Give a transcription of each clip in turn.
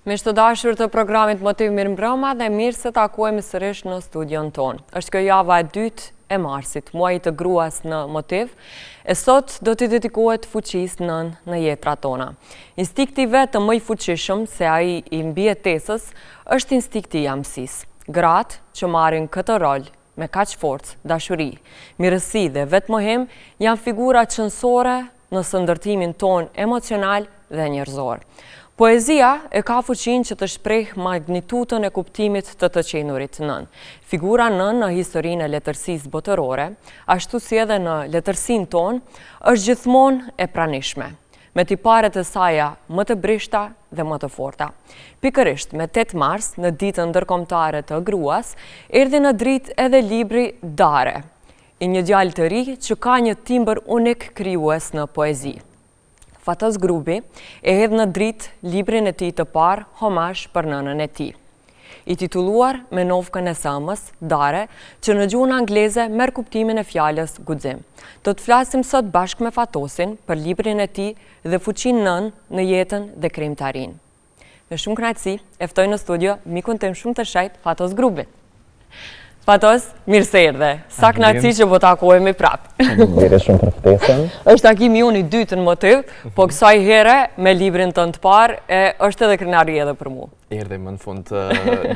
Miq të dashur të programit Motiv Mirëmbrëma dhe mirë se takohemi sërish në studion ton. Është kjo java e dytë e marsit, muaji të gruas në Motiv, e sot do t'i dedikohet fuqisë nën në jetrat tona. Instikti vetë më i fuqishëm se ai i mbijetesës është instikti i amësisë. Gratë që marrin këtë rol me kaq forcë, dashuri, mirësi dhe vetmohem janë figura qëndësore në ndërtimin ton emocional dhe njerëzor. Poezia e ka fuqinë që të shpreh magnitudën e kuptimit të të qenurit nën. Figura nën në historinë e letërsisë botërore, ashtu si edhe në letërsinë tonë, është gjithmonë e pranishme, me tiparet e saja më të brishta dhe më të forta. Pikërisht me 8 mars, në ditën ndërkombëtare të gruas, erdhi në dritë edhe libri Dare, i një djalë të ri që ka një timbër unik krijues në poezi. Fatos Grubi e hedh në dritë librin e tij të parë, Homazh për nënën e tij, i titulluar me novkën e sëmës, Dare, që në gjuhën angleze merr kuptimin e fjalës guxim. Do të flasim sot bashkë me Fatosin për librin e tij dhe fuqinë nën në jetën dhe krijimtarinë. Me shumë kënaqësi e ftoj në studio mikun tim shumë të shenjtë, Fatos Grubi. Fatos, mirë se erdhe. Sa kënaqësi që po takohemi prapë. Faleminderit shumë për ftesën. Është takimi unë i dytë në Motiv, po kësaj here me librin tënd të parë është edhe krenari edhe për mua. Erdhi më në fund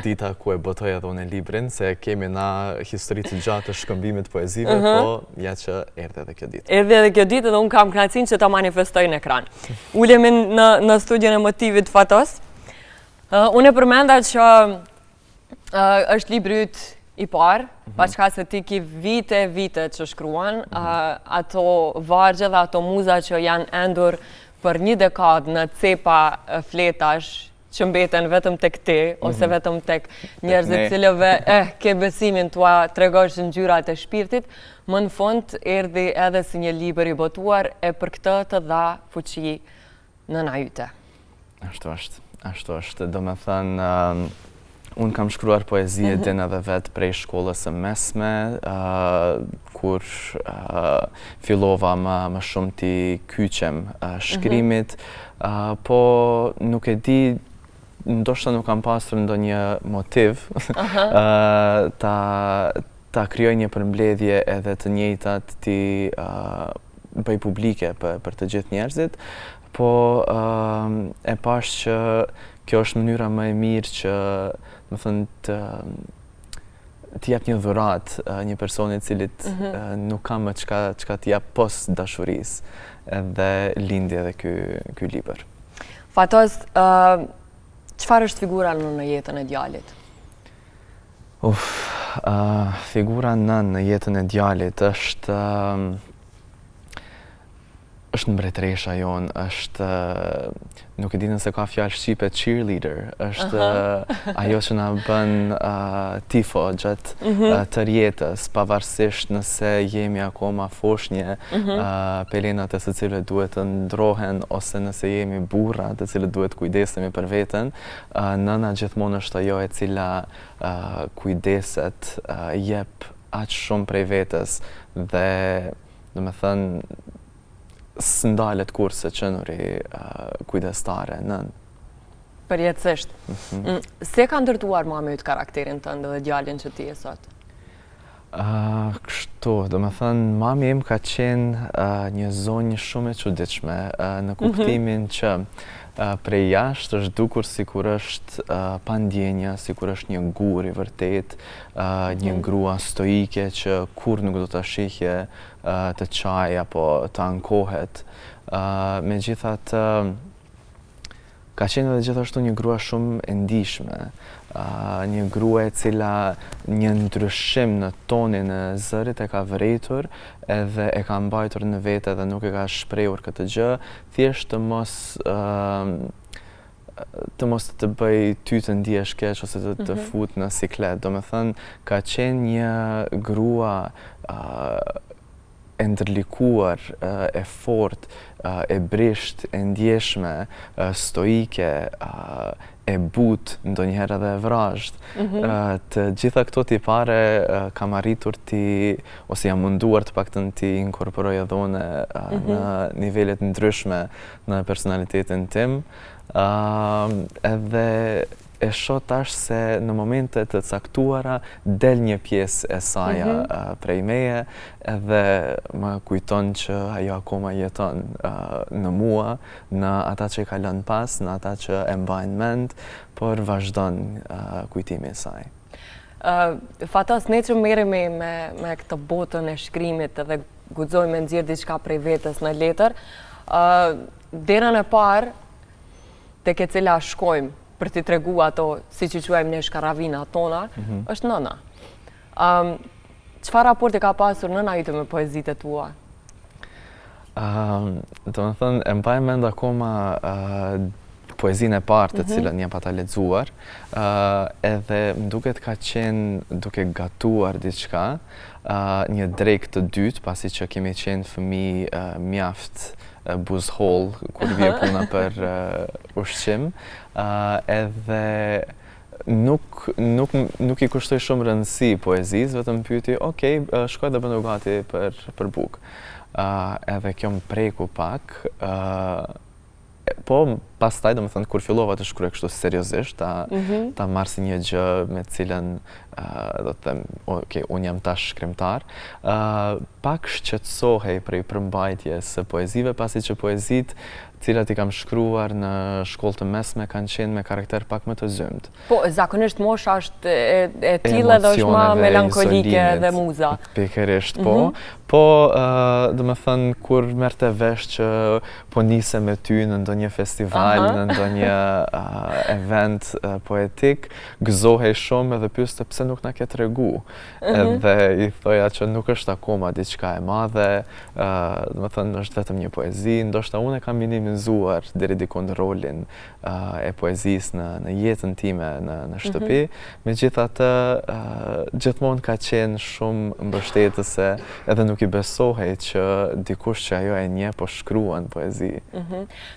dita ku e botoj edhe unë librin, se kemi na histori të gjatë të shkëmbimit poezive, po ja që erdhi edhe kjo ditë. Erdhi edhe kjo ditë dhe unë kam kënaqësinë që ta manifestoj në ekran. Ulemi në studion e Motivit, Fatos. Unë e përmenda që është libri yt i parë, paçka se ti ki vite që shkruan, ato vargje dhe ato muza që janë endur për një dekadë në cepa fletash që mbeten vetëm tek ti, ose vetëm tek njerëzit cilëve ke besimin tua tregosh ngjyrat e shpirtit, më në fund erdhi edhe si një libër i botuar e për këtë të dha fuqi nëna yte. Ashtu është, do me thënë, unë kam shkruar poezi e din edhe vetë prej shkollës së mesme, kur fillova më shumë t'i kyqem shkrimit, po nuk e di, ndoshta nuk kam pasur ndonjë motiv ta krijoj një përmbledhje edhe të njëjtat t'i bëj publike për të gjithë njerëzit, po e pash që kjo është mënyra më e mirë që më thënë t'i jap një dhuratë një personi cilit nuk ka më çka t'i jap pos dashurisë, edhe lindi edhe ky libër. Fatos, çfarë është figura në jetën e djalit? Figura në jetën e djalit është mbretëresha jonë, është, nuk e di nëse ka fjalë shqipe, cheerleader, është ajo që na bën tifo gjatë të jetës, pavarësisht nëse jemi akoma foshnje, pelenat e së cilëve duhet të ndrohen, ose nëse jemi burra të cilët duhet kujdesemi për veten, nëna gjithmonë është ajo e cila kujdeset, jep aq shumë prej vetes dhe, do me thënë, s'ndalet kur se qenuri kujdestare nën. Përjetësisht. Se ka ndërtuar mami yt karakterin tënd dhe djalin që ti je sot? Kështu, do me thënë, mami im ka qenë një zonjë shumë e çuditshme, në kuptimin që prej jashtë është dukur sikur është pa ndjenja, sikur është një gur i vërtet, një grua stoike që kur nuk do ta shihje të çaj apo të ankohet. Megjithatë, ka qenë edhe gjithashtu një grua shumë e ndihshme, një grua e cila një ndryshim në tonin e zërit e ka vërejtur edhe e ka mbajtur në vete dhe nuk e ka shprehur këtë gjë, thjesht të mos të bëj ty të ndihesh keq ose të fut në siklet. Do me thënë, ka qenë një grua e ndërlikuar, e fort, e brisht, e ndjeshme, stoike, e but, ndonjëherë edhe e vrazhd. Të gjitha këto tipare kam arritur ose jam munduar të paktën t'i inkorporoj edhe unë në nivelet ndryshme në personalitetin tim. Edhe e shoh tash se në momente të caktuara del një pjesë e saj prej meje edhe më kujton që ajo akoma jeton në mua, në ata që ka lënë pas, në ata që e mbajnë mend, por vazhdon kujtimi i saj. Fatos, ne që merremi me këtë botën e shkrimit edhe guxojmë me nxjerr diçka prej vetes në letër, derën e parë tek e cila shkojmë për t'i tregu ato, si që quajmë ne shkaravina tona, është nëna. Çfarë raporti ka pasur nëna jote me poezitë e tua? Do të thënë, e mbaj mend akoma poezinë e parë të cilën jam pata lexuar, edhe më duket ka qenë duke gatuar diçka, një drekë të dytë, pasi që kemi qenë fëmijë mjaft buzhol kur vje puna për ushqim, edhe nuk i kushtoj shumë rëndësi poezisë, vetëm pyeti, okej, shkoj dhe bënu gati për bukë. Edhe kjo më preku pak, po pastaj, domethënë, kur fillova të shkruaj kështu seriozisht, ta marr si një gjë me cilën do të them, okay, unë jam tash shkrimtar, pak shqetësohej prej përmbajtjes së poezive, pasi që poezitë cilat i kam shkruar në shkollë të mesme kanë qenë me karakter pak më të zymt. Po, zakonisht mosha është e tillë dhe është më melankolike dhe muza. Pikërisht, po. Po, domethënë, kur merrte vesh që po nise me ty në ndonjë festival, në ndonjë event poetik, gëzohej shumë edhe pyeste pse nuk na ke tregu. Edhe i thoja që nuk është akoma diçka e madhe, domethënë është vetëm një poezi, ndoshta unë e kam minimizuar deri diku në rolin e poezisë në jetën time në shtëpi. Megjithatë, gjithmonë ka qenë shumë mbështetëse, edhe nuk i besohej që dikush që ajo e nje po shkruan poezi.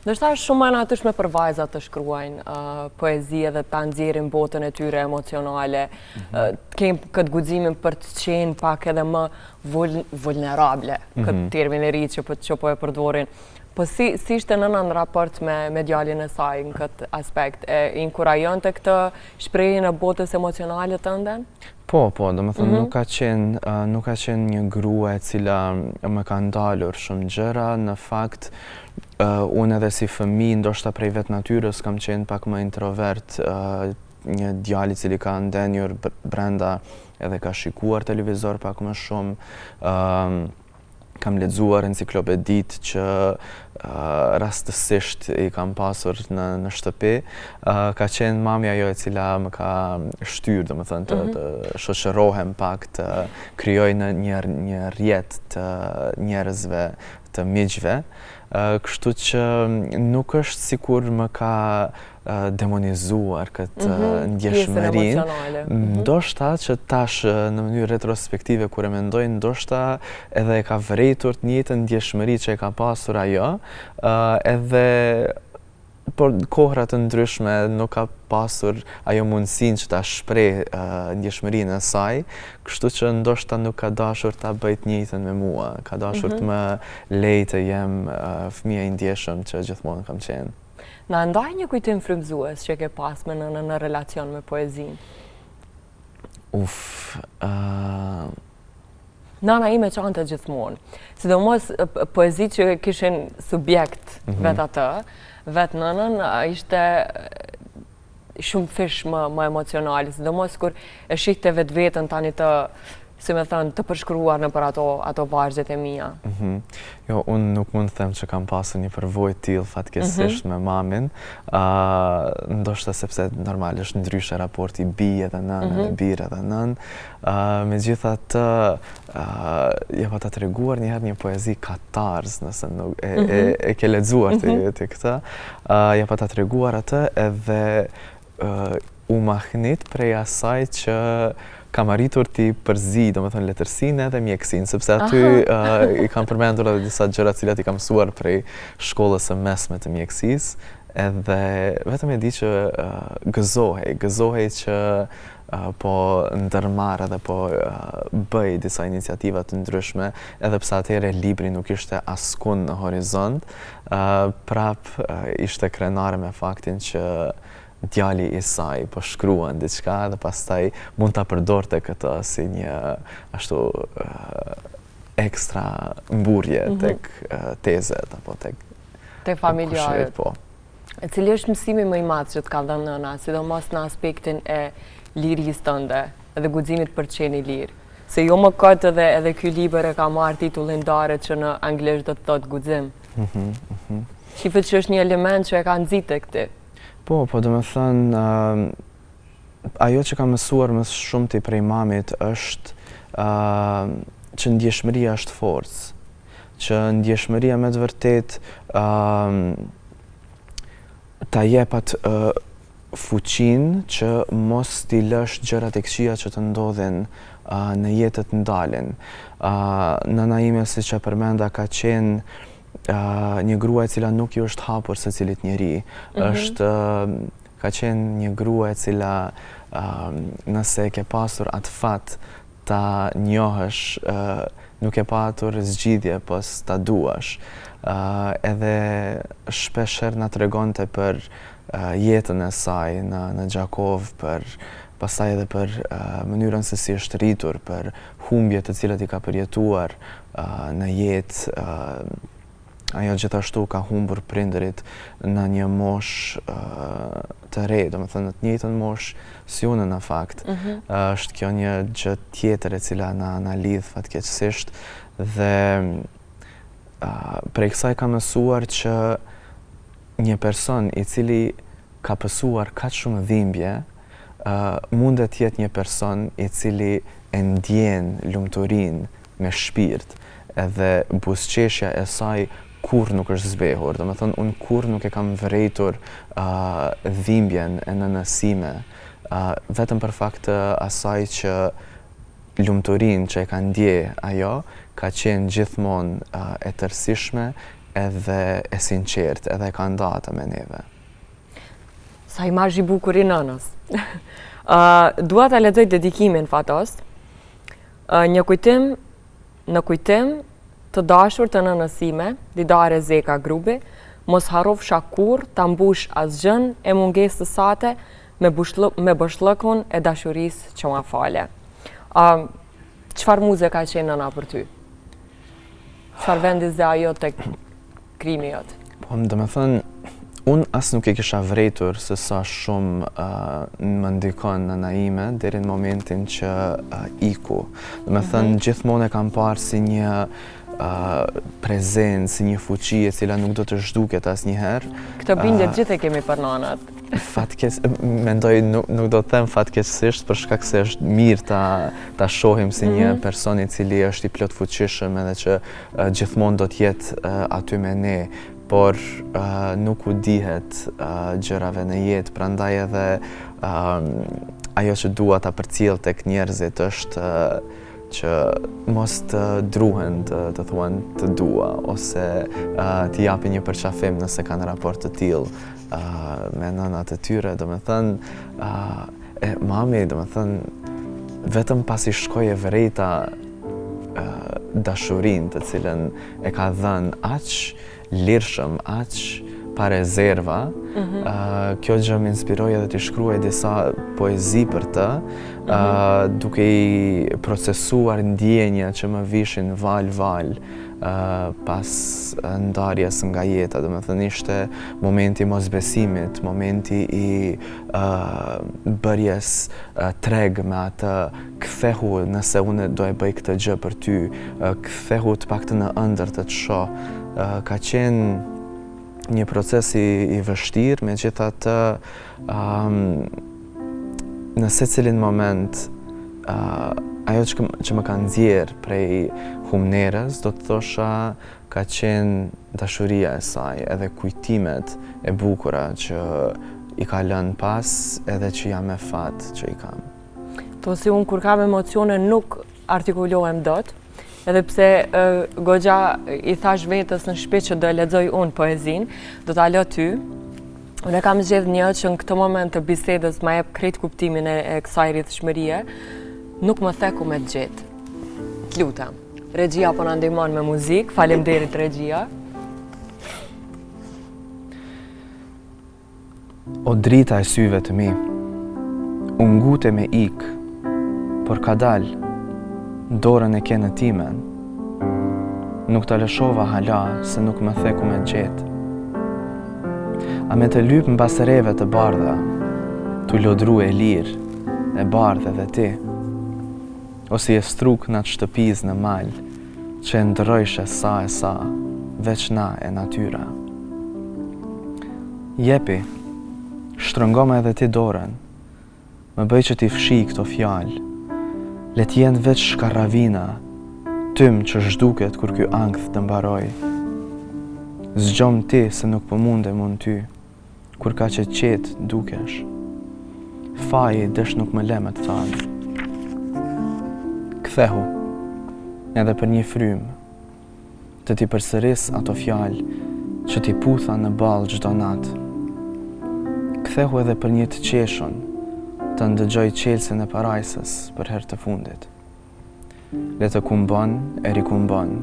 Ndoshta është shumë e natyrshme për vajzat të shkruajnë poezi edhe ta nxjerrin botën e tyre emocionale. Kemë këtë guximin për të qenë pak edhe më vulnerable, këtë termin e ri që po e përdorin. Po si ishte nëna në raport me djalin e saj në këtë aspekt? E inkurajon të këtë shprehjen e botës emocionale tënde? Po, domethënë nuk ka qenë një grua e cila më ka ndalur shumë gjëra, në fakt unë edhe si fëmijë ndoshta prej vetë natyrës kam qenë pak më introvert, një djalë i cili ka ndenjur brenda edhe ka shikuar televizor pak më shumë, kam lexuar enciklopeditë që rastësisht i kam pasur në shtëpi. Ka qenë mamja ajo e cila më ka shtyrë, domethënë, të shoqërohem pak, të krijoj në një rrjet të njerëzve, të miqve. Kështu që nuk është sikur më ka demonizuar këtë ndjeshmërinë. Ndoshta që tash në mënyrë retrospektive kur e mendoj, ndoshta edhe e ka vërejtur të njëjtën ndjeshmëri që e ka pasur ajo, edhe por kohra të ndryshme nuk ka pasur ajo mundësinë që ta shpreh ndjeshmërinë e saj, kështu që ndoshta nuk ka dashur ta bëjë të njëjtën me mua, ka dashur të më lejë të jem fëmia i ndjeshëm që gjithmonë kam qenë. Na ndaj një kujtim frymëzues që ke pas me nënën në relacion me poezinë? Nana ime çante gjithmonë. Sidomos poezitë që kishin subjekt vetë atë, vetë nënën, ishte shumë fish më emocionale, sidomos kur e shihte vetveten tani të, si me thënë, të përshkruar në për ato vazhdet e mia. Jo, unë nuk mund të them që kam pasur një përvojë tillë fatkeqësisht me mamin, ndoshta sepse normal është ndryshe raporti bie dhe nënë, birë dhe nënë. Megjithatë, ja pa ta treguar një poezi katarz, nëse nuk e ke lexuar ti këtë, ja pa ta treguar atë edhe u mahnit prej asaj që kam arritur t'i përzi, domethënë, letërsinë edhe mjekësinë, sepse aty i kam përmendur edhe disa gjëra cilat i kam mësuar prej shkollës së mesme të mjekësisë, edhe vetëm e di që gëzohej që po ndërmarr edhe po bëj disa iniciativa të ndryshme, edhe pse atëherë libri nuk ishte askund në horizont, prap ishte krenare me faktin që djali i saj po shkruan diçka dhe pastaj mund ta përdorte këtë si një ashtu ekstra mburje tek tezet apo tek familjarët. Po. E cili është mësimi më i madh që të ka dhënë nëna, sidomos në aspektin e lirisë tënde edhe guximit për të qenë i lirë? Se jo më këtë edhe ky libër e ka marrë titullin Dare që në anglisht do të thotë guxim. Shifet që është një element që e ka nxitë këti. Po, do me thënë, ajo që kam mësuar më shumë ti prej mamit është që ndjeshmëria është forcë, që ndjeshmëria me të vërtet ta jep atë fuqinë që mos t'i lësh gjërat e këqija që të ndodhin në jetët ndalin. Nëna ime, siç e përmenda, ka qenë një grua e cila nuk ju është hapur secilit njeri. Ka qenë një grua e cila nëse ke pasur atë fat ta njohësh, nuk e patur zgjidhje pos ta duash. Edhe shpesher na tregonte për jetën e saj në Gjakov, pastaj edhe për mënyrën se si është rritur, për humbjet të cilat i ka përjetuar në jetë. Ajo gjithashtu ka humbur prindërit në një moshë të re, domethënë në të njëjtën moshë si unë në fakt. Është kjo një gjë tjetër e cila na lidh fatkeqësisht dhe prej kësaj kam mësuar që një person i cili ka pësuar kaq shumë dhimbje mundet të jetë një person i cili e ndjen lumturinë me shpirt, edhe buzëqeshja e saj kur nuk është zbehur. Domethënë, unë kur nuk e kam vërejtur dhimbjen e nënësime, vetëm për fakt të asaj që lumturinë që e ka ndje ajo, ka qenë gjithmonë e tërësishme edhe e sinqert, edhe e ka ndatë me neve. Sa imazh i bukur i nënës. Dua ta lexoj dedikimin fatos. Në kujtim të dashur të nënësime, Didare Zeka Grubi, mos harrofsha kurrë ta mbush asgjën e mungesës sate me bashllëkun e dashurisë që ma fale. Çfarë muze ka qenë nëna për ty? Çfarë vendis dhe ajo tek krimi jot? Po, domethënë, unë as nuk e kisha vrejtur se sa shumë më ndikon nëna ime deri në momentin që iku. Domethënë, gjithmonë e kam parë si një prezencë, si një fuqi e cila nuk do të zhduket asnjëherë. Këtë bindje gjithë e kemi për nanat. Mendoj nuk do të them fatkeqësisht për shkak se është mirë ta shohim si një person i cili është i plot fuqishëm edhe që gjithmonë do të jetë aty me ne, por nuk u dihet gjërave në jetë, prandaj edhe ajo që dua ta përcjell tek njerëzit është që mos të druhen të thuan të dua, ose t'i japin një përqafim nëse kanë raport të tillë me nënat e tyre, domethënë mami, domethënë vetëm pasi shkoi e vërejta dashurinë të cilën e ka dhënë aq lirshëm, aq pa rezerva, kjo gjë më inspiroi edhe të shkruaj disa poezi për të, duke i procesuar ndjenja që më vishin val pas ndarjes nga jeta. Domethënë ishte momenti i mosbesimit, momenti i bërjes treg me atë, kthehu nëse unë do e bëj këtë gjë për ty, kthehu të paktën në ëndër të shoh. Ka qenë një proces i vështirë, megjithatë në secilin moment ajo që më ka nxjerrë prej humnerës, do të thosha ka qenë dashuria e saj, edhe kujtimet e bukura që i ka lënë pas, edhe që jam me fat që i kam. To si unë kur kam emocione nuk artikulohem dot, edhe pse goxha i thash vetës në shtëpi që do e lexoj unë poezinë, do ta lë ty, Unë kam zgjedhur një që në këtë moment të bisedës ma jep krejt kuptimin e kësaj rrjedhshmërie, nuk më the ku me të gjetë. Të lutem. Regjia po na ndihmon me muzikë, faleminderit Regjia. O drita e syve të mi, unë ngute me ikë, por ka dalë, dorën e ke në timen. Nuk të lëshova hala, se nuk më the ku me gjetë. A me të lypë në basereve të bardha, t'u lodru e lirë, e bardhe dhe ti, o si e struk në të shtëpiz në malë, që e ndrojshe sa e sa, veç na e natyra. Jepi, shtrëngoma edhe ti dorën, më bëj që ti fshi këto fjalë, le t'jenë veç shkarravina, tym që zhduket kur ky ankth të mbaroj. Zgjom ti se nuk po mundem unë ty, kur ka që qetë dukesh. Faji dësh nuk më le me të thanë. Kthehu, edhe për një frymë, të ti përsëris ato fjalë që ti putha në balë çdo natë. Kthehu edhe për një të qeshun, të ndëgjoj qelsin e parajsës për herë të fundit. Le të kumbon e rikumbon,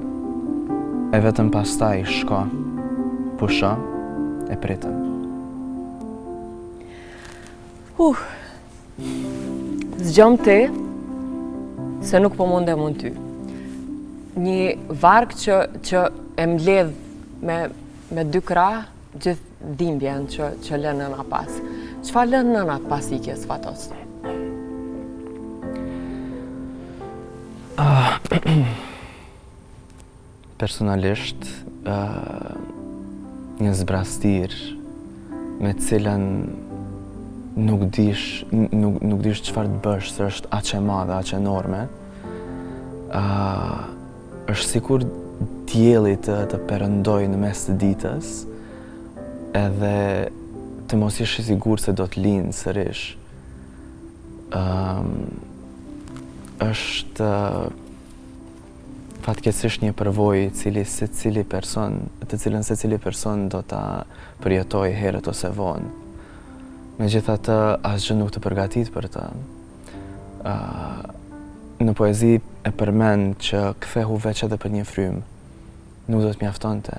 e vetëm pastaj shko, pusha e pritëm. Zgjom ti, se nuk po mundem unë ty. Një varg që e mbledh me dy krah gjithë dhimbjen që lën nëna pas. Çfarë lën nëna pas ikjes Fatos? Personalisht, një zbrastir me cilën nuk dish çfarë të bësh, se është aq e madhe, aq enorme. Është sikur dielli të perëndoj në mes të ditës, edhe të mos ish i sigurt se do të lindë sërish. Është fatkeqësisht një përvojë të cilën secili person do ta përjetojë herët ose vonë. Megjithatë, asgjë nuk të përgatit për të. Në poezi e përmend që kthehu veç edhe për një frymë. Nuk do të mjaftonte.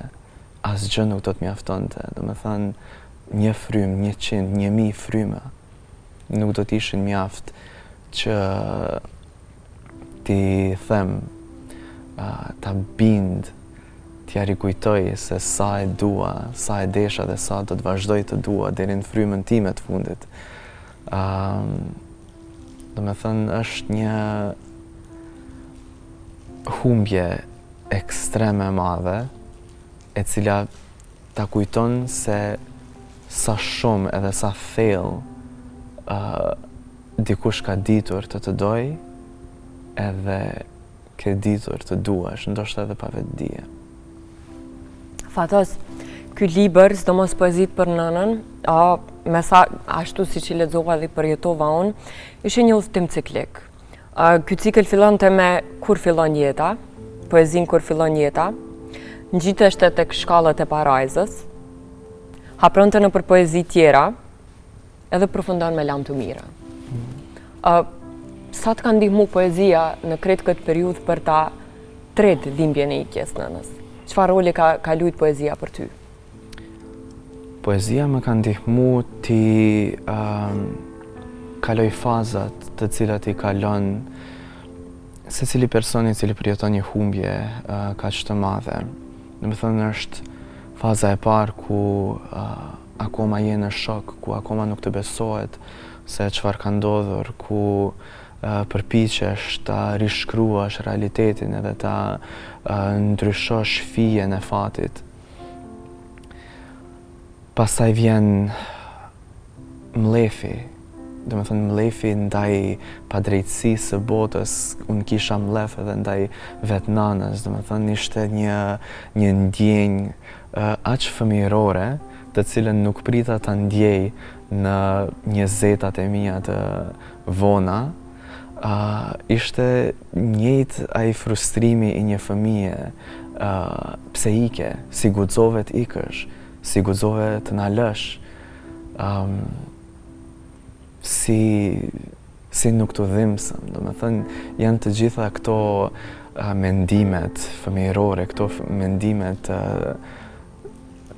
Asgjë nuk do të mjaftonte. Domethënë, një frymë, 100, 1000 fryma nuk do të ishin mjaft që ti them, ta bind, t'ja rikujtoj se sa e dua, sa e desha dhe sa do të vazhdoj të dua deri në frymën time të fundit. Domethënë, është një humbje ekstreme madhe, e cila ta kujton se sa shumë edhe sa thellë dikush ka ditur të doj, edhe ke ditur të duash, ndoshta edhe pa vetë dije. Fatos, ky libër, sidomos poezit për nënën, ashtu si që lexova dhe përjetova unë, ishte një udhëtim ciklik. Ky cikël fillonte me kur fillon jeta, poezin kur fillon jeta, ngjiteshte tek shkallët e parajzës, hapronte në për poezi tjera, edhe përfundon me Lam të mira. Sa të ka ndihmu poezia në krejt këtë periudhë për ta tret dhimbjen e ikjes nënës? Çfarë roli ka luajtur poezia për ty? Poezia më ka ndihmu ti kaloj fazat të cilat i kalon secili personi i cili përjeton një humbje kaq të madhe. Domethënë, është faza e parë ku akoma je në shok, ku akoma nuk të besohet se çfarë ka ndodhur, ku përpiqesh ta rishkruash realitetin edhe ta ndryshosh fijen e fatit. Pastaj vjen mlefi, domethënë mlefi ndaj padrejtësisë së botës. Unë kisha mlef edhe ndaj vetë nanës, domethënë ishte një ndjenjë aq fëmijërore, të cilën nuk prita ta ndjej në 20-tat e mia të vona. Ishte njëjtë ai frustrimi i një fëmije, pse ike, si guxove të ikësh, si guxove të na lësh. si nuk të dhimbsëm. Do me thënë, janë të gjitha këto mendimet fëmijërore, këto mendimet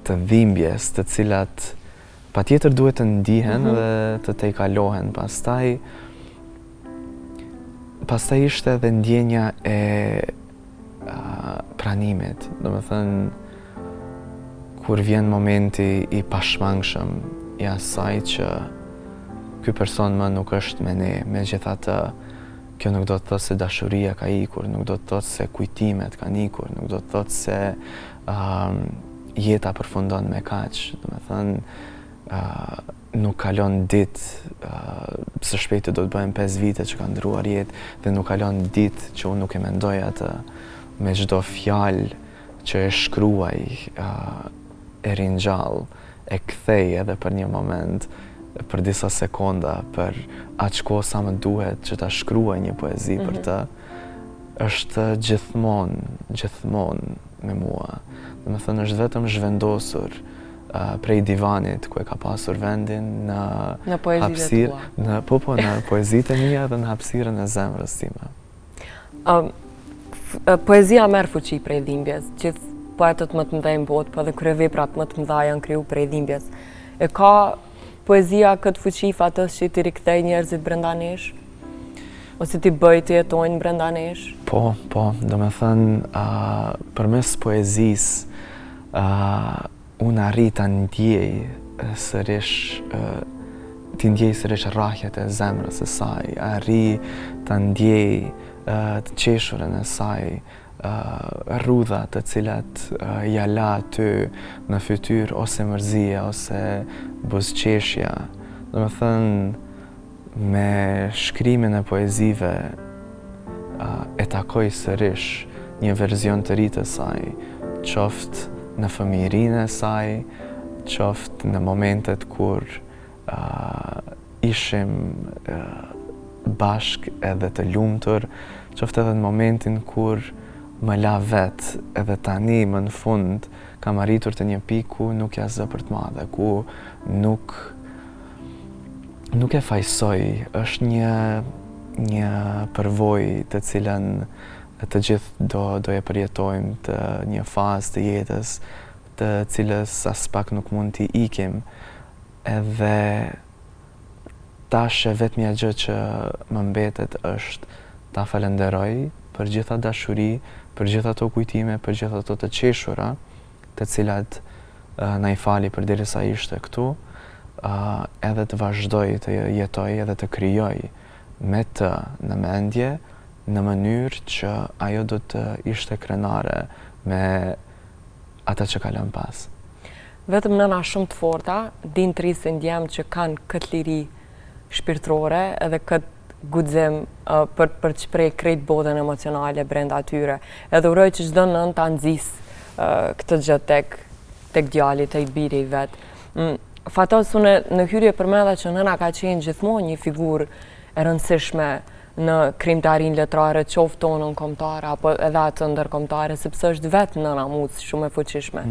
të dhimbjes, të cilat patjetër duhet të ndihen dhe të tejkalohen. Pastaj ishte edhe ndjenja e pranimit. Do me thënë, kur vjen momenti i pashmangshëm i asaj që ky person më nuk është me ne, megjithatë kjo nuk do të thotë se dashuria ka ikur, nuk do të thotë se kujtimet kanë ikur, nuk do të thotë se jeta përfundon me kaq. Do me thënë, nuk kalon ditë, së shpejti do të bëhen 5 vite që ka ndruar jetë, dhe nuk kalon ditë që unë nuk e mendoj atë, me çdo fjalë që e shkruaj, e ringjall, e kthej edhe për një moment, për disa sekonda, për aq kohë sa më duhet që ta shkruaj një poezi për të, është gjithmonë me mua. Do me thënë, është vetëm zhvendosur prej divanit ku e ka pasur vendin në poezitë tua. Në poezitë e mia dhe në hapësirën e zemrës time. Poezia merr fuqi prej dhimbjes. Gjithë poetët më të mëdhenj në botë, po edhe kryeveprat më të mëdha janë kriju prej dhimbjes. E ka poezia këtë fuqi fatës që ti rikthej njerëzit brenda nesh? Ose ti bëj të jetojnë brenda nesh? Po, do me thënë, përmes poezisë, unë arri të ndjej sërish, rrahjet e zemrës e saj, arri të ndjej të qeshurën e saj, rrudhat të cilat ja la aty në fytyrë, ose mërzia, ose buzëqeshja. Do me thënë, me shkrimin e poezive e takoj sërish një verzion të ri të saj, qoftë në fëmijërinë e saj, qoftë në momentet kur ishim bashk edhe të lumtur, qoftë edhe në momentin kur më la vetë, edhe tani më në fund kam arritur të një pikë ku nuk ja zë për të madhe, ku nuk e fajsoj. Është një përvojë të cilën të gjithë do e përjetojmë, të një fazë të jetës, të cilës as pak nuk mund t'i ikim. Edhe tash e vetmja gjë që më mbetet është ta falenderoj për gjitha dashuri, për gjitha ato kujtime, për gjitha ato të qeshura, të cilat na i fali përderisa ishte këtu, edhe të vazhdoj të jetoj edhe të krijoj me të në mendje, në mënyrë që ajo do të ishte krenare me ata që kalon pas. Vetëm nëna shumë të forta, din të rrisin djemë që kanë këtë liri shpirtërore edhe këtë guxim për të shpreh krejt botën emocionale brenda atyre. Edhe uroj që çdo nën ta nxjisë këtë gjë tek djali, tek biri i vet. Fatos, unë në hyrje përmenda që nëna ka qenë gjithmonë një figurë e rëndësishme në krimtarinë letrare, qoftë tonën kombëtare apo edhe atë ndërkombëtare, sepse është vetë nëna muc shumë e fuqishme.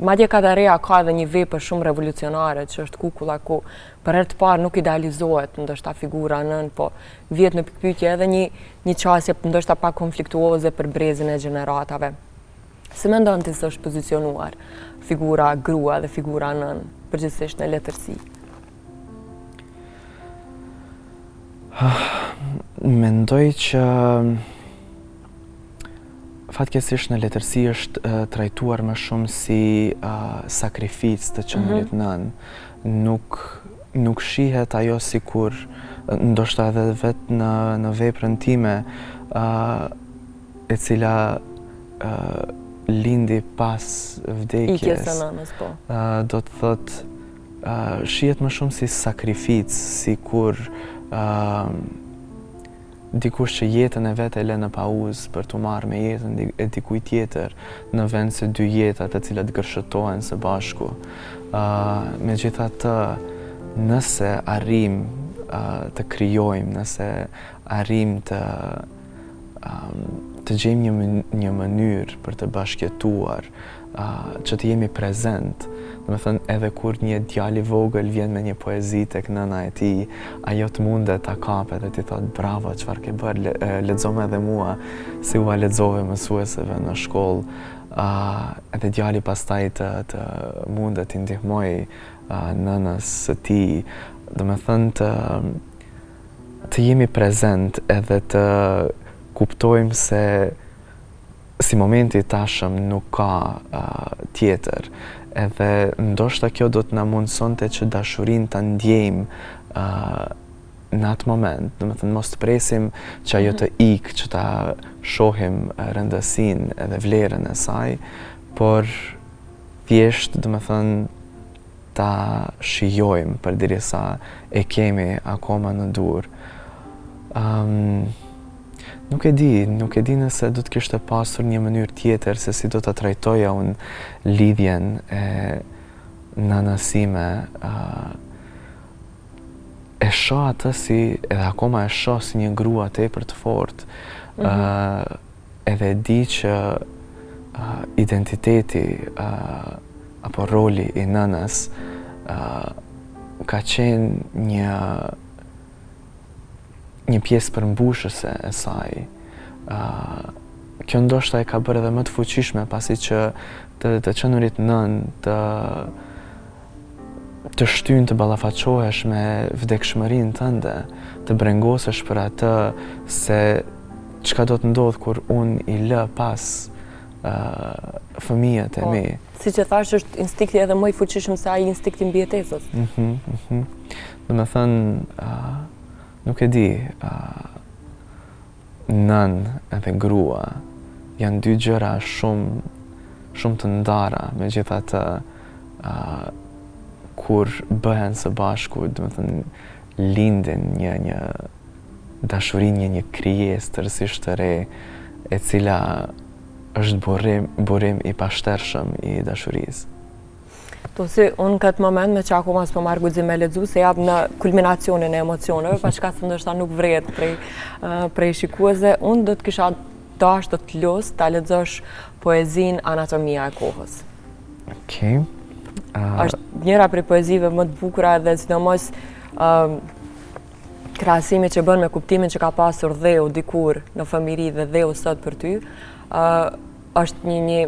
Madje Kadareja ka edhe një vepër shumë revolucionare që është Kukulla, ku për herë të parë nuk idealizohet ndoshta figura nën, po vjet në pikpyetje edhe një qasje ndoshta pak konfliktuoze për brezin e gjeneratave. Si mendon ti se është pozicionuar figura grua dhe figura nën përgjithsisht në letërsi? Mendoj që fatkeqësisht në letërsi është trajtuar më shumë si sakrificë të qenurit nën. Nuk shihet ajo sikur, ndoshta edhe vetë në veprën time, e cila lindi pas vdekjes. Ikjes së nënës, po. Do të thotë, shihet më shumë si sakrificë, sikur dikush që jetën e vetë e lë në pauzë për t'u marrë me jetën e dikujt tjetër, në vend se dy jeta të cilat gërshëtohen së bashku. Megjithatë, nëse arrim të krijojmë, nëse arrim të të gjejmë një mënyrë për të bashkëjetuar, që të jemi prezent. Do të thënë, edhe kur një djalë i vogël vjen me një poezi tek nëna e tij, ajo të mundet ta kapet dhe t'i thotë bravo, çfarë ke bërë, lexome edhe mua si u lexove mësueseve në shkollë. Edhe djali pastaj të mundet t'i ndihmoj nënës së tij. Do të thënë, të jemi prezent edhe të kuptojmë se si momenti i tashëm nuk ka tjetër. Edhe ndoshta kjo do të na mundsonte që dashurinë ta ndjejmë në atë moment. Do të thënë, mos të presim që ajo të ikë, që ta shohim rëndësinë edhe vlerën e saj, por thjesht, do të thënë, ta shijojmë përderisa e kemi akoma në dur. Nuk e di nëse do të kishte pasur një mënyrë tjetër se si do ta trajtoja unë lidhjen e nënësime. E shoh atë edhe akoma e shoh si një grua tepër të fortë. Edhe di që identiteti apo roli i nënës ka qenë një pjesë përmbushëse e saj. Kjo ndoshta e ka bërë edhe më të fuqishme pasi që të qenurit nën të shtyn të ballafaqohesh me vdekshmërinë tënde, të brengosesh për atë se çka do të ndodh kur unë i lë pas fëmijët e mi. Siç e thash, është instinkti edhe më i fuqishëm se ai instinkti mbijetesës. Do të thënë, nuk e di, nën edhe grua janë dy gjëra shumë të ndara, megjithatë kur bëhen së bashku, do të thënë, lindin një dashurinë, një krijesë tërësisht të re, e cila është burim i pashtershëm i dashurisë. Si unë këtë moment me që akoma s'po marrë guxim me lexu, se jam në kulminacionin e emocioneve, pa çka se ndoshta nuk vret prej shikuesve, unë do të kisha dashur të los ta lexosh poezinë Anatomia e kohës. Okej. Është njëra prej poezive më të bukura dhe sidomos krahasimi që bën me kuptimin që ka pasur dheu dikur në fëmijëri dhe dheu sot për ty, është një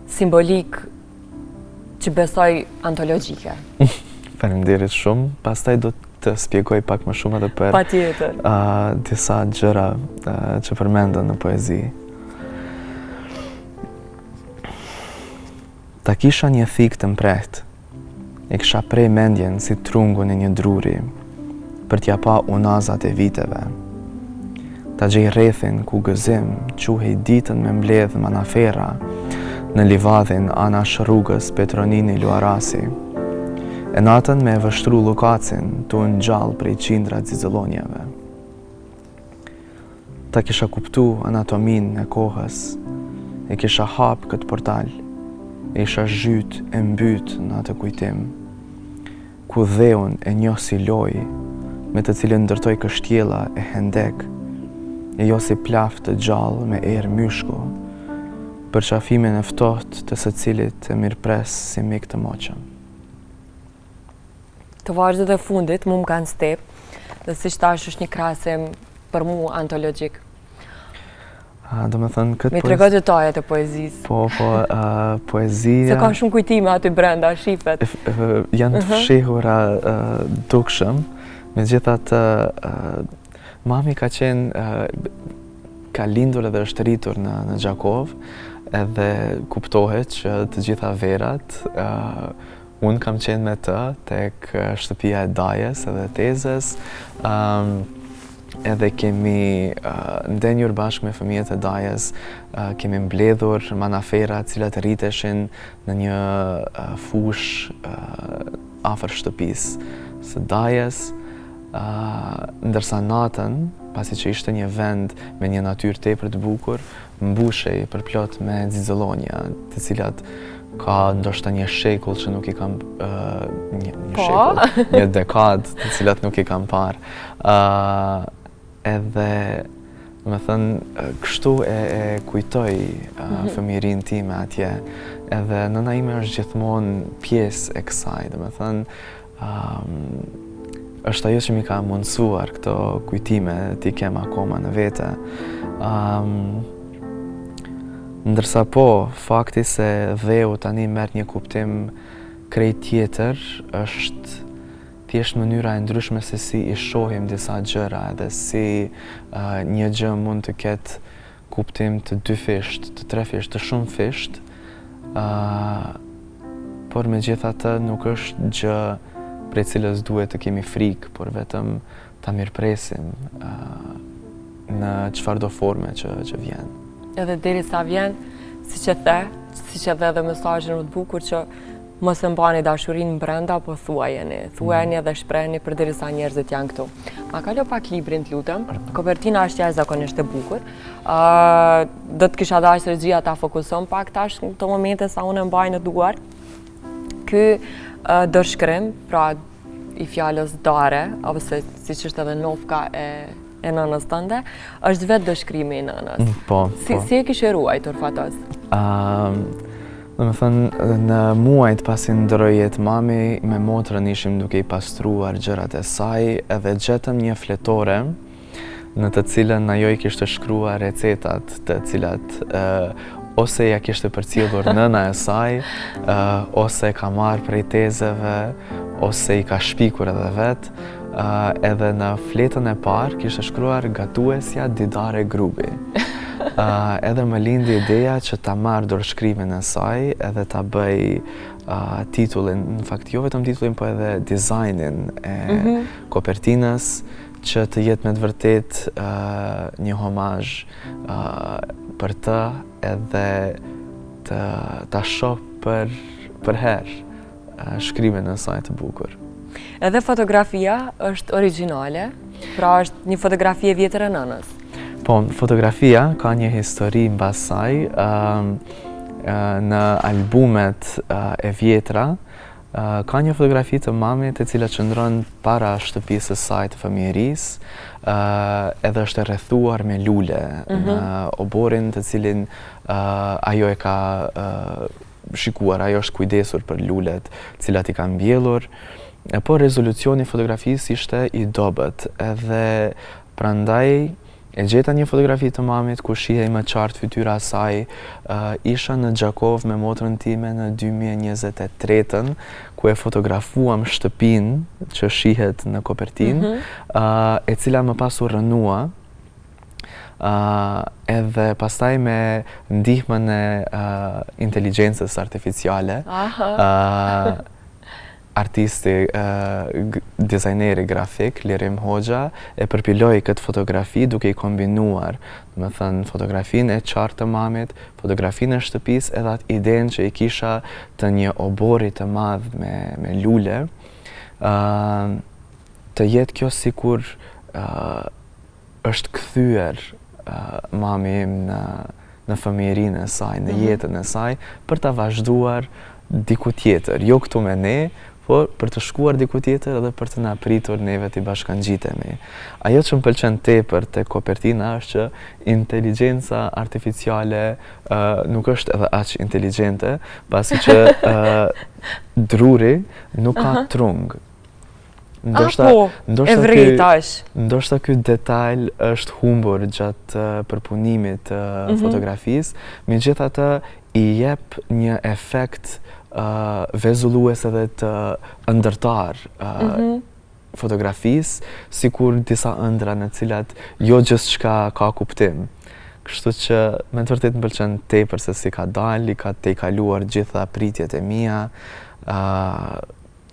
simbolik që besoj antologjike. Faleminderit shumë. Pastaj do të shpjegoj pak më shumë edhe për Patjetër. Disa gjëra që përmendën në poezi. Ta kisha një thikë të mprehtë, e kisha prej mendjen si trungun e një druri, për t'ja pa unazat e viteve. Ta gjej rrethin ku gëzim, quhej ditën me mbledh manafera, në livadhin anash rrugës Petronini Luarasi. E natën me vështru lukacin, tu në gjallë prej qindra zizëllonjeve. Ta kisha kuptu anatomin e kohës, e kisha hap këtë portal, e isha zhyt e mbyt në atë kujtim, ku dheun e njoh si loj, me të cilën ndërtoj kështjela e hendek, e jo si plaf të gjallë me erë myshku, për qafimin e ftohtë të së cilit e mirëpres si mik të moqëm. Të vargjet e fundit mu më kanë step, dhe si shtash është një krahasim për mu antologjik. Do me thënë këtë Me trego detajet e poezisë. Poezia... Se ka shumë kujtime aty brenda, shifet. Janë të fshehura dukshëm, megjithatë mami ka qenë, ka lindur edhe është rritur në Gjakov, edhe kuptohet që të gjitha verat, unë kam qenë me të tek shtëpia e dajes edhe tezës, edhe kemi ndenjur bashkë me fëmijët e dajes, kemi mbledhur manafera cilat rriteshin në një fush afër shtëpisë së dajes, ndërsa natën, pasi që ishte një vend me një natyrë tepër të bukur, mbushej përplot me zizëllonja, të cilat ka ndoshta një shekull që nuk i kam një dekadë të cilat nuk i kam parë. Edhe Me thënë, kështu e kujtoj fëmirin time atje, edhe nëna ime është gjithmonë pjesë e kësaj, dhe me thënë, është ajo që mi ka mundësuar këto kujtime t'i kem akoma në vete. Ndërsa po, fakti se dheu tani merr një kuptim krejt tjetër, është thjesht mënyra e ndryshme se si i shohim disa gjëra edhe si një gjë mund të ketë kuptim të dyfisht, të trefisht, të shumëfisht, por megjithatë nuk është gjë prej cilës duhet të kemi frikë, por vetëm ta mirëpresim në çfarëdo forme që vjen. Edhe derisa vjen, siç e the edhe mesazhin më të bukur që mos e mbani dashurinë brenda, po thuajeni dhe shpreheni përderisa njerëzit janë këtu. Ma kalo pak librin, t'lutem. Kopertina është jashtëzakonisht e bukur. Do të kisha dashur regjia ta fokuson pak tash në këto momente sa unë e mbaj në duar. Ky dorëshkrim, pra i fjalës Dare, ose siç është edhe nofka e nënës tënde, është vetë dëshkrimi i nënës. Po. Si e kishe ruajtur fatos? Dhe me thënë, në muajt pasi ndroi jetë mami, me motrën ishim duke i pastruar gjërat e saj, edhe gjetëm një fletore në të cilën ajo i kishte shkruar recetat të cilat ose ja kishte përcjellur nëna e saj, ose ka marrë prej tezeve, ose i ka shpikur edhe vetë, edhe në fletën e parë kishte shkruar gatuesja Didare Grubi. Edhe më lindi ideja që ta marrë dorëshkrimin e saj edhe ta bëj titullin, në fakt jo vetëm titullin, po edhe dizajnin e kopertinës, që të jetë me të vërtet një homazh për të, edhe ta shoh për herë shkrimin e saj të bukur. Edhe fotografia është origjinale, pra është një fotografi e vjetër e nënës. Po, fotografia ka një histori mbas saj, në albumet e vjetra, ka një fotografi të mamit e cila qëndron para shtëpisë së saj të fëmijërisë, edhe është e rrethuar me lule në oborin të cilin ajo e ka shikuar, ajo është kujdesur për lulet cilat i ka mbjellur, po rezolucioni i fotografisë ishte i dobët, edhe prandaj e gjeta një fotografi të mamit ku shihej më qartë fytyra e saj. Isha në Gjakov me motrën time në 2023-ën, ku e fotografuam shtëpinë që shihet në kopertinë, e cila më pas u rënua, edhe pastaj me ndihmën e inteligjencës artificiale, artisti, dizajneri grafik, Lirim Hoxha, e përpiloi këtë fotografi duke i kombinuar, me thënë, fotografinë e qartë të mamit, fotografinë e shtëpisë, edhe atë idenë që i kisha të një obori të madh me lule, të jetë kjo sikur është kthyer mami im në fëmijërinë e saj, në jetën e saj, për ta vazhduar diku tjetër, jo këtu me ne, por për të shkuar diku tjetër edhe për të na pritur neve t'i bashkangjitemi. Ajo që më pëlqen tepër te kopertina është që inteligjenca artificiale nuk është edhe aq inteligjente, pasi që druri nuk ka trung. Ndoshta ky detajl është humbur gjatë përpunimit të fotografisë, megjithatë i jep një efekt vezullues edhe të ndërtar fotografisë, sikur disa ëndra në cilat jo gjithçka ka kuptim. Kështu që me të vërtetë më pëlqen tepër se si ka dalë, ka tejkaluar gjitha pritjet e mia,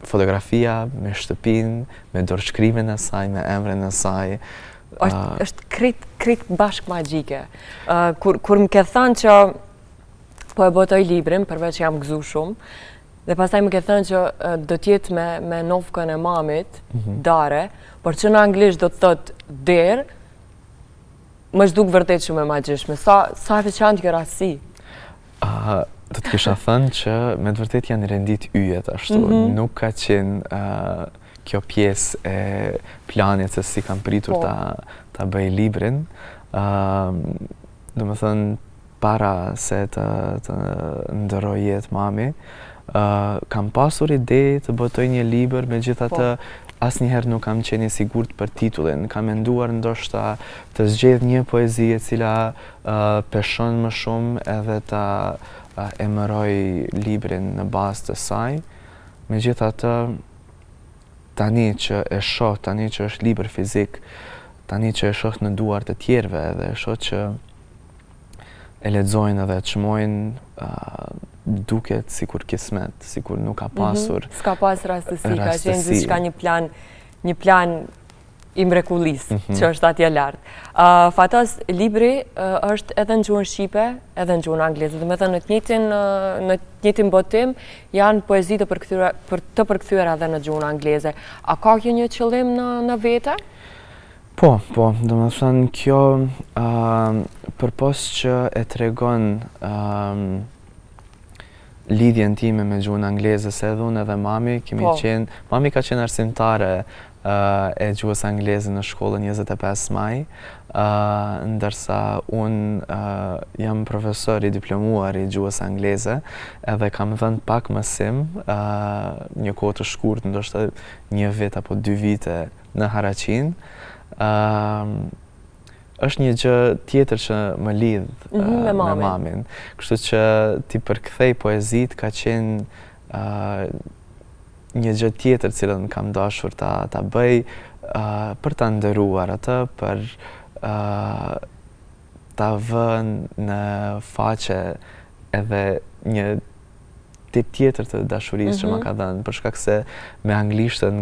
fotografia me shtëpinë, me dorëshkrimin e saj, me emrin e saj. Është krejt bashkë magjike. Kur më ke thënë që po e botoj librin, përveç që jam gëzu shumë, dhe pastaj më ke thënë që do t'jetë me nofkën e mamit, Dare, por që në anglisht do të thotë der, më zhduk vërtet shumë e magjishme. Sa e veçantë kjo rasti? Do të kisha thënë që me të vërtet janë rendit yjet ashtu, nuk ka qenë kjo pjesë e planit se si kam pritur ta bëj librin, Do më thënë, para se të ndëroj jetë mami, kam pasur ide të botoj një libër, megjithatë asnjëherë nuk kam qenë i sigurt për titullin. Kam menduar ndoshta të zgjedh një poezi e cila peshon më shumë edhe ta emëroj librin në bazë të saj. Megjithatë, tani që e shoh, tani që është libër fizik, tani që e shoh në duart të tjerëve edhe e shoh që e lexojnë edhe çmojnë, duket sikur kismet, sikur nuk ka pasur. S'ka pas rastësi, ka qenë diçka një plan i mrekullisë që është atje lart. Fatos, libri është edhe në gjuhën shqipe, edhe në gjuhën angleze. Do të thënë në të njëjtin botim janë poezi të përkthyera edhe në gjuhën angleze. A ka kjo një qëllim në vete? Po, do më thënë kjo përpos që e tregon lidhjen time me gjuhën angleze, se edhe unë edhe mami mami ka qenë arsimtare e gjuhës angleze në shkollën 25 maj, ndërsa unë jam profesor i diplomuar i gjuhës angleze, edhe kam dhënë pak mësim, një kohë të shkurt, ndoshta 1 vit apo 2 vite në Haraqin. Është një gjë tjetër që më lidh me mamin. Kështu që ti përkthej poezit ka qenë një gjë tjetër cilën kam dashur ta bëj për ta nderuar atë, për ta vënë në faqe edhe një tip tjetër të dashurisë që ma ka dhënë, për shkak se me anglishtën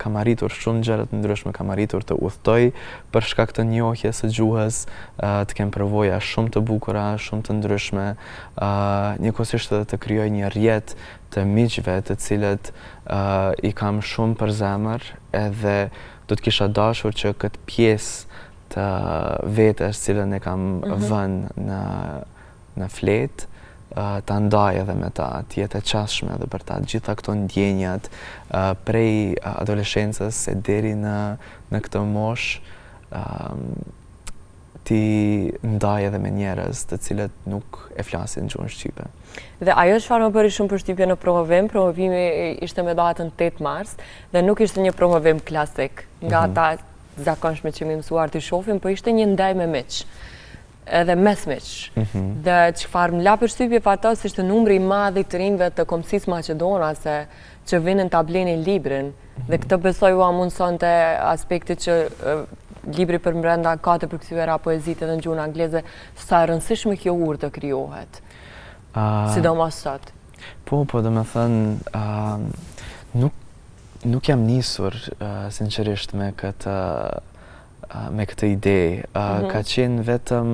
kam arritur shumë gjëra të ndryshme, kam arritur të udhtoj për shkak të njohjes së gjuhës, të kem përvoja shumë të bukura, shumë të ndryshme, njëkohësisht edhe të krijoj një rrjet të miqve të cilët i kam shumë për zemër, edhe do të kisha dashur që këtë pjesë të vetes cilën e kam vënë në fletë, ta ndaj edhe me ta, të jetë e qasshme edhe për ta, gjitha këto ndjenjat prej adoleshencës e deri në këtë moshë, ti ndaj edhe me njerëz të cilët nuk e flasin gjuhën shqipe. Dhe ajo çfarë më bëri shumë përshtypje në promovimi ishte me datën 8 mars, dhe nuk ishte një promovim klasik, nga ata zakonshme që mi mësuar të shohim, po ishte një ndaj me miq, edhe mes miq. Dhe çfarë më la përshtypje fatos ishte numri i madh i të rinjve të Kombësisë Maqedonase që vinin ta blenin librin, dhe këtë besoj ua mundsonte aspekti që libri përbrenda ka të përkthyera poezitë edhe në gjuhën angleze, sa e rëndësishme kjo urë të krijohet. Sidomos sot. Po, do me thënë, nuk jam nisur sinqerisht me këtë ide. Ka qenë vetëm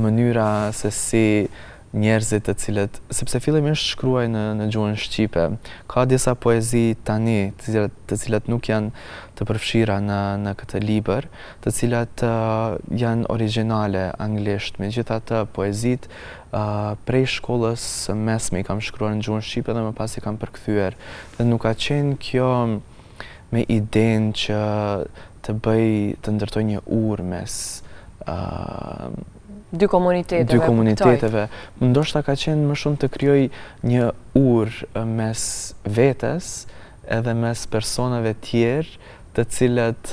mënyra se si njerëzit të cilët, sepse fillimisht shkruaj në gjuhën shqipe. Ka disa poezi tani të cilat nuk janë të përfshira në këtë libër, të cilat janë origjinale anglisht. Megjithatë, poezit prej shkollës së mesme i kam shkruar në gjuhën shqipe dhe më pas i kam përkthyer. Dhe nuk ka qenë kjo me idenë që të ndërtoj një urë mes dy komuniteteve. Ndoshta ka qenë më shumë të krijoj një urë mes vetes edhe mes personave tjerë, të cilët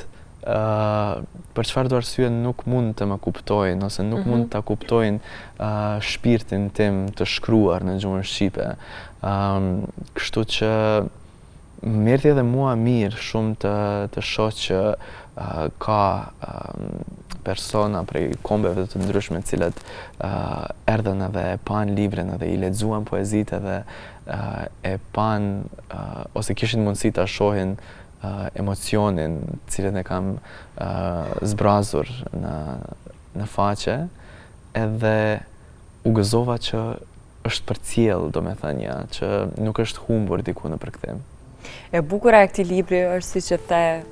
për çfarëdo arsye nuk mund të më kuptojnë ose nuk mund ta kuptojnë shpirtin tim të shkruar në gjuhën shqipe. Kështu që merrti edhe mua mirë shumë të shoh që ka persona prej kombeve të ndryshme të cilët erdhën edhe e pan librin edhe i lexuan poezitë edhe e pan ose kishin mundësi ta shohin emocionin cilën e kam zbrazur në faqe, edhe u gëzova që është përcjell, domethënia, që nuk është humbur diku në përkthim. E bukura e këtij libri është siç e the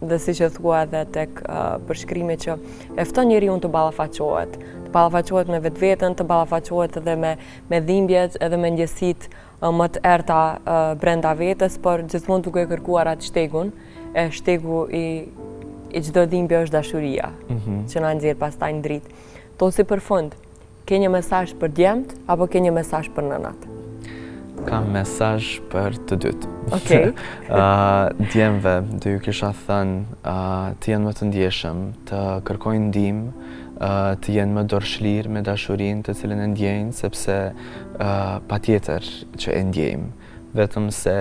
dhe siç e thua edhe tek përshkrimi që e fton njeriu të ballafaqohet me vetveten, të ballafaqohet edhe me dhimbjet edhe me ndjesitë më të errta brenda vetes, por gjithmonë duke kërkuar atë shtegun, shtegu i çdo dhimbje është dashuria, që na nxjerr pastaj në dritë. Tosi për fund, ke një mesazh për djemt apo ke një mesazh për nënat? Kam mesazh për të dytë. Okej. Djemve, do ju kisha thënë të jenë më të ndjeshëm, të kërkojnë ndihmë, të jenë më dorëshlirë me dashurinë të cilën e ndjejnë, sepse patjetër që e ndjejmë. Vetëm se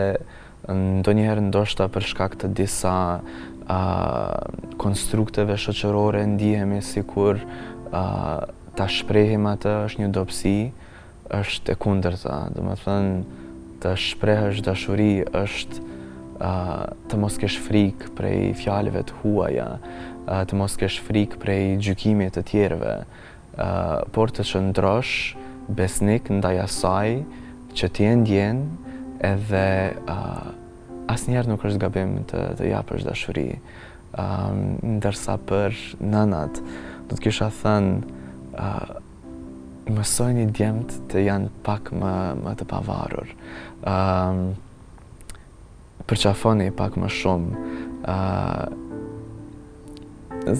ndonjëherë ndoshta për shkak të disa konstrukteve shoqërore ndihemi sikur ta shprehim atë është një dobësi, është e kundërta. Domethënë, të shprehësh dashuri është të mos kesh frikë prej fjalëve të huaja, të mos kesh frikë prej gjykimit të tjerëve, por të qëndrosh besnik ndaj asaj që ti e ndjen, edhe asnjëherë nuk është gabim të japësh dashuri. Ndërsa për nënat, do të kisha thënë mësojni djemt të janë pak më të pavarur. Përqafoni pak më shumë.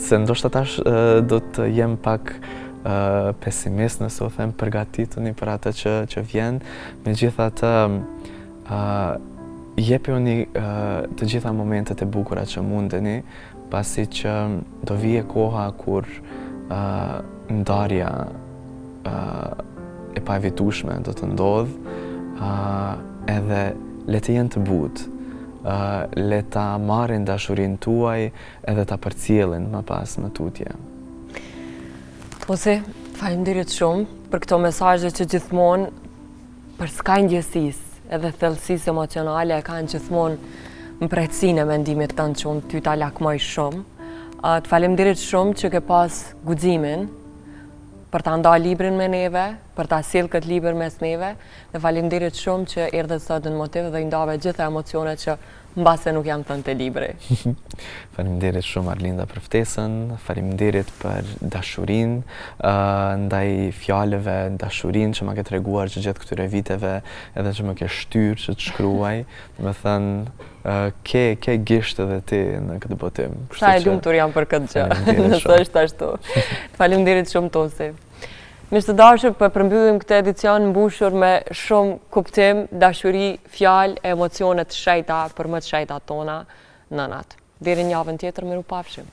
Se ndoshta tash do të jem pak pesimist nëse u them përgatituni për atë që vjen. Megjithatë, jepuni të gjitha momentet e bukura që mundeni, pasi që do vije koha kur ndarja e pavitueshme do të ndodhë, edhe le të jenë të butë, le ta marrin dashurinë tuaj edhe ta përcjellin më pas në tutje. Ose, faleminderit shumë për këto mesazhe që gjithmonë për skajndjesisë edhe thellësisë emocionale e kanë gjithmonë mpretësinë e mendimit tënd që unë ty ta lakmoj shumë. Të faleminderit shumë që ke pas guximin për ta nda librin me neve, për ta sjell këtë libër mes neve, dhe faleminderit shumë që erdhe sot në Motiv dhe i ndave gjitha emocionet që mbase nuk janë thënë te libri. Faleminderit shumë Arlinda për ftesën, faleminderit për dashurinë, ndaj fjalëve, dashurinë që ma ke treguar që gjatë këtyre viteve, edhe që më ke shtyrë që të shkruaj. Do të thënë, ke gisht edhe ti në këtë botim. Sa e lumtur jam për këtë gjë. Nëse është ashtu. Faleminderit shumë Tosi. Miq të dashur, po përmbyllim këtë edicion mbushur me shumë kuptim, dashuri, fjalë, emocione të shejta për më të shejtat tona, nënat. Deri në javën tjetër, mirupafshim.